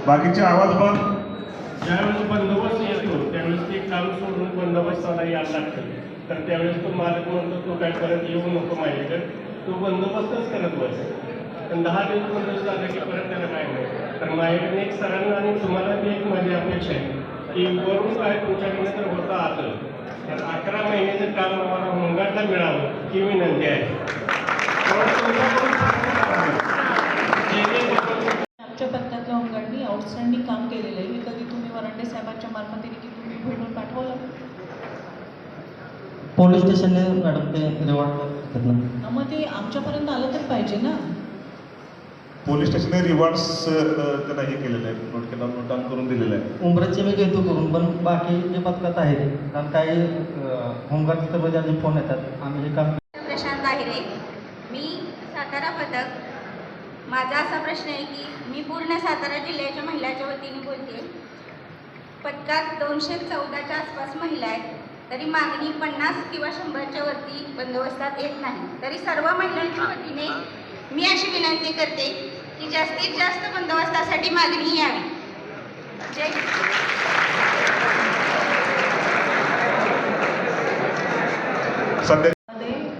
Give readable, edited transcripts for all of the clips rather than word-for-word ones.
बाकीचे आवाज बंद. ज्यावेळेस बंदोबस्त येतो त्यावेळेस ते काम सोडून बंदोबस्ताला यायला लागतं. तर त्यावेळेस तो मालक म्हणतो तू काय परत येऊ नको माझ्याकडे, तू बंदोबस्तच करत बस. पण 10 दिवस बंदोबस्त झाला की परत त्याला काय नाही. तर माझ्याकडे एक सरांना आणि तुम्हाला ती एक माझी अपेक्षा आहे की वरून काय तुमच्याकडनं तर होतं आलं तर 11 महिन्याचं काम आम्हाला होमगार्डला मिळावं ही विनंती आहे. आमच्या पथकातल्या होमगार्डनी आउटस्टँडिंग काम केलेलं आहे. मी कधी तुम्ही वरांडे साहेबांच्या मार्फतीने की तुम्ही भेटून पाठवलं पोलीस स्टेशनने मॅडम ते रिवॉर्ड करतात ना. मग ते आमच्यापर्यंत आलं तर पाहिजे ना. पोलीस स्टेशनने रिवॉर्ड्स त्यांना हे केलेलं आहे, नोट डाऊन करून दिलेलं आहे. उमरेचे मी घेतो करून, पण बाकी जे पथकात आहेत कारण काही होमगार्ड कर्मचारी फोन येतात आम्ही हे काम. प्रशांत आहे मी सातारा पथक. माझा असा प्रश्न आहे की मी पूर्ण सातारा जिल्ह्याच्या महिलाच्या वतीने बोलते. पथकात 214च्या आसपास महिला आहेत, तरी मागणी 50 किंवा 100च्या वरती बंदोबस्तात येत नाही. तरी सर्व महिलांच्या वतीने मी अशी विनंती करते की जास्तीत जास्त बंदोबस्तासाठी मागणी यावी. जय सध्या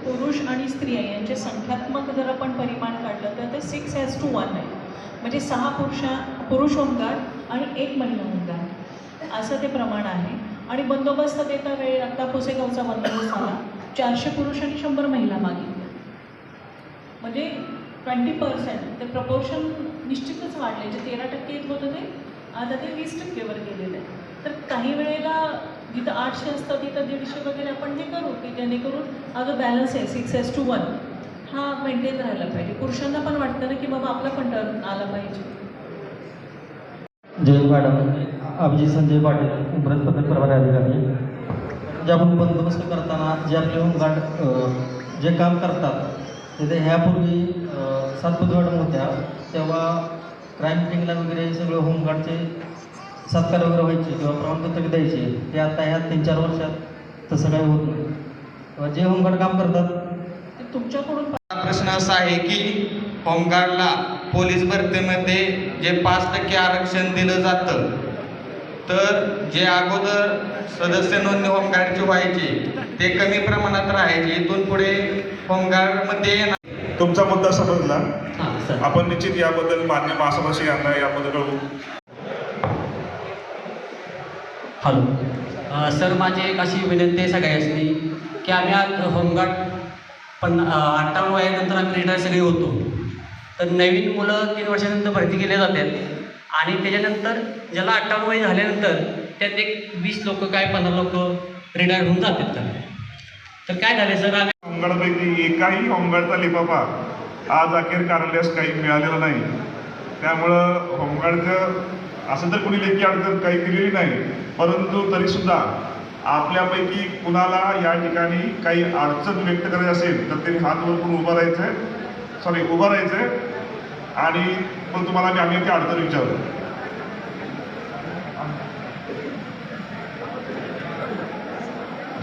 पुरुष आणि स्त्रिया यांचे संख्यात्मक जर आपण परिमाण काढलं तर ते 6:1 आहे. म्हणजे 6 पुरुष होमगार्ड आणि 1 महिला होमगार्ड असं ते प्रमाण आहे. आणि बंदोबस्त देता वेळी आता पुसेगावचा बंदोबस्त आला 400 पुरुष आणि 100 महिला मागितल्या. म्हणजे 20% ते प्रपोर्शन निश्चितच वाढले. जे 13% येत होतं ते आता ते 20%वर गेलेलं आहे. तर काही वेळेला जिथं 800 असतं तिथं 150 वगैरे आपण हे करू की जेणेकरून हा जो बॅलन्स आहे 6:1 हा मेंटेन राहायला पाहिजे. पुरुषांना पण वाटतं ना की बाबा आपला पण टर्न आला पाहिजे. जय मॅडम, अभिजित संजय पाटील, उमरत पथक प्रभारी अधिकारी. जे आपण बंदोबस्त करताना जे आपले होमगार्ड जे काम करतात तिथे ह्यापूर्वी 7 बुधवार होत्या तेव्हा क्राईम मीटिंगला वगैरे सगळं होमगार्डचे सत्कार वगैरे व्हायचे किंवा प्रमाणपत्र द्यायचे. ते आता ह्या 3-4 वर्षात तसं काही होत नाही. जे होमगार्ड काम करतात ते तुमच्याकडून प्रश्न असा आहे की होमगार्डला पोलीस भरतीमध्ये जे 5% आरक्षण दिलं जातं, तर जे अगोदर सदस्य नोंदणी होमगार्डची व्हायची ते कमी प्रमाणात राहायचे. इथून पुढे होमगार्डमध्ये तुमचा मुद्दा समजला. हां सर, आपण निश्चित याबद्दल मान्य महासभाशी यांना याबद्दल कळवू. हॅलो सर, माझी एक अशी विनंती आहे सगळ्यांनी की आम्ही आज होमगार्ड 58 वयानंतर आम्ही रिटायर सगळे होतो. तर नवीन मुलं 3 वर्षानंतर भरती केले जातात आणि त्याच्यानंतर ज्याला 58 वय झाल्यानंतर त्यात एक 20 लोक काय 15 लोक रिटायर होऊन जातात. तर काय झाले सर, आम्ही होमगार्डपैकी एकाही होमगार्डचा लिफाफा आज अखेर कार्यालयास काही मिळालेला नाही. त्यामुळं होमगार्डचं असं तर कोणी लेखी अडचण काही केलेली नाही, परंतु तरीसुद्धा आपल्यापैकी कुणाला या ठिकाणी काही अडचण व्यक्त करायची असेल तर त्यांनी हात वर करून उभं राहायचं आणि पण तुम्हाला आम्ही ती अडचण विचारतो.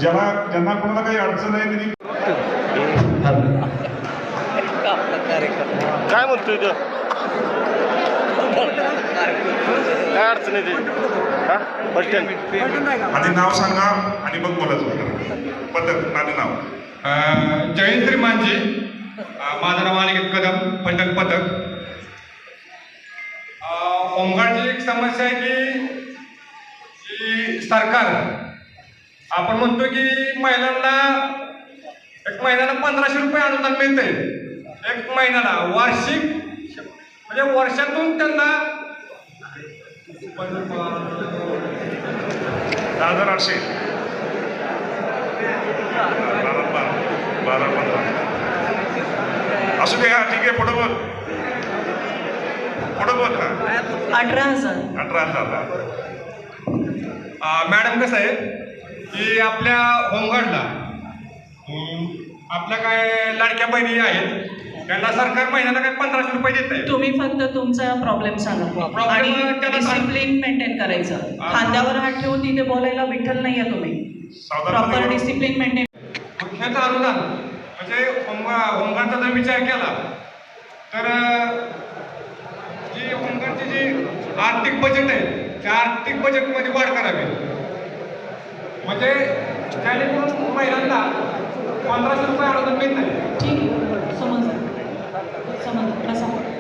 ज्यांना कोणाला काही अडचण आहे त्यांनी काय म्हणतोय तो? काय अडचण आहे आधी नाव सांगा आणि मग बोलायचं. पथक आणि नाव. जयंत मांजे, माझं नाव अनिकेत कदम, पथक. होमगार्डची एक समस्या आहे की सरकार आपण म्हणतो की महिलांना एक महिन्याला 1500 रुपये अनुदान मिळते. एक महिन्याला वार्षिक म्हणजे वर्षातून त्यांना 10,800 12-15 असू दे. हा ठीक आहे, पुढं बोल. हा 18,000. 18,000. मॅडम कसं आहे की आपल्या होमगार्डला आपल्या काय लाडक्या बहिणी आहेत त्यांना सरकार महिन्याला काय 1500 रुपये देत आहे. तुम्ही फक्त तुमचा प्रॉब्लेम सांगा आणि डिसिप्लिन मेंटेन करायचं. खांद्यावर हात ठेवून तिथे बोलायला विठ्ठल नाही आहे तुम्ही. Proper discipline maintain. मुख्यतः अनुदान म्हणजे होमगार्डचा जर विचार केला तर जी होमगार्ड सरकारची जी आर्थिक बजेट आहे त्या आर्थिक बजेटमध्ये वाढ करावी, म्हणजे जेणेकरून महिलांना 1500 रुपये अनुदान मिळत नाही. ठीक, समजलं बसा.